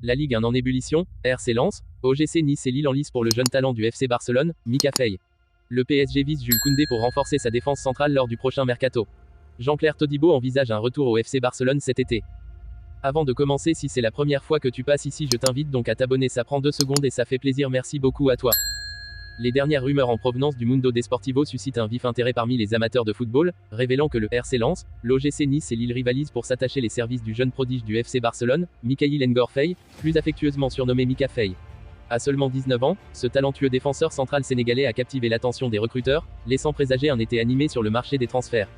La Ligue 1 en ébullition, RC Lens, OGC Nice et Lille en lice pour le jeune talent du FC Barcelone, Mika Faye. Le PSG vise Jules Koundé pour renforcer sa défense centrale lors du prochain mercato. Jean-Claire Todibo envisage un retour au FC Barcelone cet été. Avant de commencer, si c'est la première fois que tu passes ici, je t'invite donc à t'abonner, ça prend 2 secondes et ça fait plaisir, merci beaucoup à toi. Les dernières rumeurs en provenance du Mundo Desportivo suscitent un vif intérêt parmi les amateurs de football, révélant que le RC Lens, l'OGC Nice et Lille rivalisent pour s'attacher les services du jeune prodige du FC Barcelone, Mikayil Ngor Faye, plus affectueusement surnommé Mika Faye. À seulement 19 ans, ce talentueux défenseur central sénégalais a captivé l'attention des recruteurs, laissant présager un été animé sur le marché des transferts.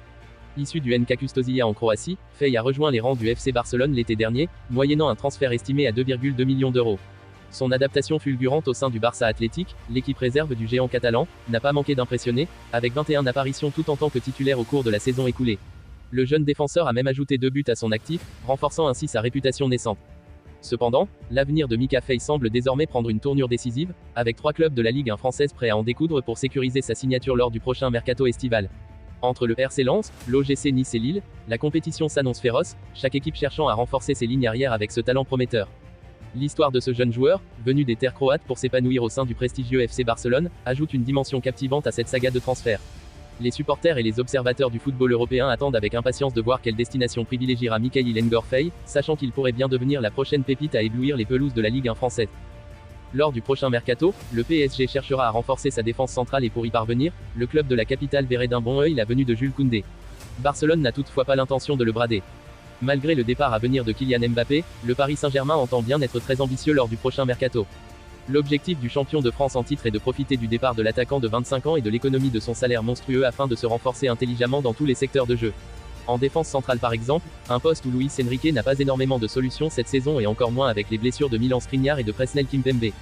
Issu du NK Custodia en Croatie, Faye a rejoint les rangs du FC Barcelone l'été dernier, moyennant un transfert estimé à 2,2 millions d'euros. Son adaptation fulgurante au sein du Barça Athletic, l'équipe réserve du géant catalan, n'a pas manqué d'impressionner, avec 21 apparitions tout en tant que titulaire au cours de la saison écoulée. Le jeune défenseur a même ajouté 2 buts à son actif, renforçant ainsi sa réputation naissante. Cependant, l'avenir de Mika Faye semble désormais prendre une tournure décisive, avec 3 clubs de la Ligue 1 française prêts à en découdre pour sécuriser sa signature lors du prochain mercato estival. Entre le RC Lens, l'OGC Nice et Lille, la compétition s'annonce féroce, chaque équipe cherchant à renforcer ses lignes arrière avec ce talent prometteur. L'histoire de ce jeune joueur, venu des terres croates pour s'épanouir au sein du prestigieux FC Barcelone, ajoute une dimension captivante à cette saga de transfert. Les supporters et les observateurs du football européen attendent avec impatience de voir quelle destination privilégiera Mikayil Ngor Faye, sachant qu'il pourrait bien devenir la prochaine pépite à éblouir les pelouses de la Ligue 1 française. Lors du prochain mercato, le PSG cherchera à renforcer sa défense centrale et pour y parvenir, le club de la capitale verrait d'un bon œil la venue de Jules Koundé. Barcelone n'a toutefois pas l'intention de le brader. Malgré le départ à venir de Kylian Mbappé, le Paris Saint-Germain entend bien être très ambitieux lors du prochain mercato. L'objectif du champion de France en titre est de profiter du départ de l'attaquant de 25 ans et de l'économie de son salaire monstrueux afin de se renforcer intelligemment dans tous les secteurs de jeu. En défense centrale par exemple, un poste où Luis Enrique n'a pas énormément de solutions cette saison et encore moins avec les blessures de Milan Skriniar et de Presnel Kimpembe.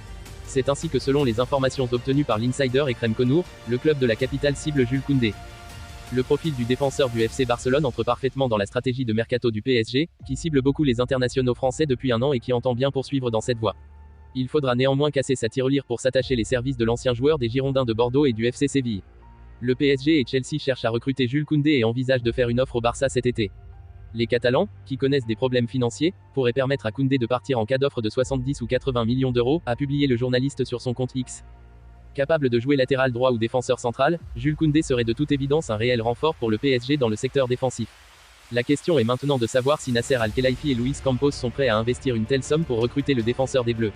C'est ainsi que selon les informations obtenues par l'Insider et Krem Konour, le club de la capitale cible Jules Koundé. Le profil du défenseur du FC Barcelone entre parfaitement dans la stratégie de mercato du PSG, qui cible beaucoup les internationaux français depuis un an et qui entend bien poursuivre dans cette voie. Il faudra néanmoins casser sa tirelire pour s'attacher les services de l'ancien joueur des Girondins de Bordeaux et du FC Séville. Le PSG et Chelsea cherchent à recruter Jules Koundé et envisagent de faire une offre au Barça cet été. Les Catalans, qui connaissent des problèmes financiers, pourraient permettre à Koundé de partir en cas d'offre de 70 ou 80 millions d'euros, a publié le journaliste sur son compte X. Capable de jouer latéral droit ou défenseur central, Jules Koundé serait de toute évidence un réel renfort pour le PSG dans le secteur défensif. La question est maintenant de savoir si Nasser Al-Khelaifi et Luis Campos sont prêts à investir une telle somme pour recruter le défenseur des Bleus.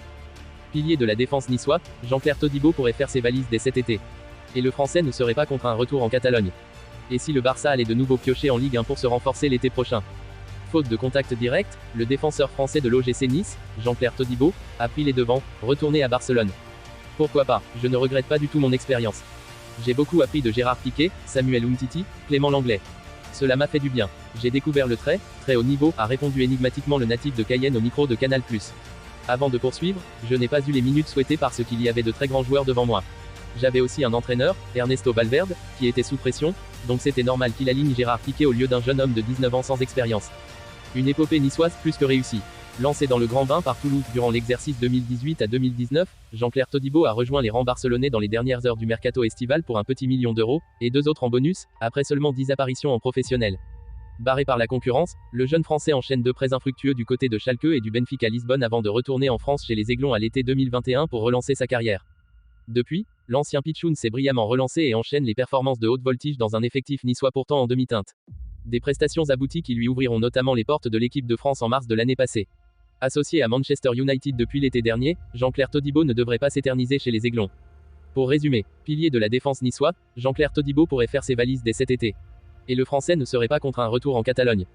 Pilier de la défense niçois, Jean-Claire Todibo pourrait faire ses valises dès cet été. Et le Français ne serait pas contre un retour en Catalogne. Et si le Barça allait de nouveau piocher en Ligue 1 pour se renforcer l'été prochain? Faute de contact direct, le défenseur français de l'OGC Nice, Jean-Claire Todibo, a pris les devants, retourné à Barcelone. Pourquoi pas, je ne regrette pas du tout mon expérience. J'ai beaucoup appris de Gérard Piqué, Samuel Umtiti, Clément Langlais. Cela m'a fait du bien. J'ai découvert le très haut niveau, a répondu énigmatiquement le natif de Cayenne au micro de Canal+. Avant de poursuivre, je n'ai pas eu les minutes souhaitées parce qu'il y avait de très grands joueurs devant moi. J'avais aussi un entraîneur, Ernesto Valverde, qui était sous pression, donc c'était normal qu'il aligne Gérard Piqué au lieu d'un jeune homme de 19 ans sans expérience. Une épopée niçoise plus que réussie. Lancé dans le grand bain par Toulouse durant l'exercice 2018 à 2019, Jean-Claire Todibo a rejoint les rangs barcelonais dans les dernières heures du mercato estival pour un petit million d'euros, et 2 autres en bonus, après seulement 10 apparitions en professionnel. Barré par la concurrence, le jeune Français enchaîne 2 prêts infructueux du côté de Schalke et du Benfica Lisbonne avant de retourner en France chez les Aiglons à l'été 2021 pour relancer sa carrière. Depuis, l'ancien Pitchoun s'est brillamment relancé et enchaîne les performances de haute voltige dans un effectif niçois pourtant en demi-teinte. Des prestations abouties qui lui ouvriront notamment les portes de l'équipe de France en mars de l'année passée. Associé à Manchester United depuis l'été dernier, Jean-Claire Todibo ne devrait pas s'éterniser chez les Aiglons. Pour résumer, pilier de la défense niçois, Jean-Claire Todibo pourrait faire ses valises dès cet été. Et le Français ne serait pas contre un retour en Catalogne.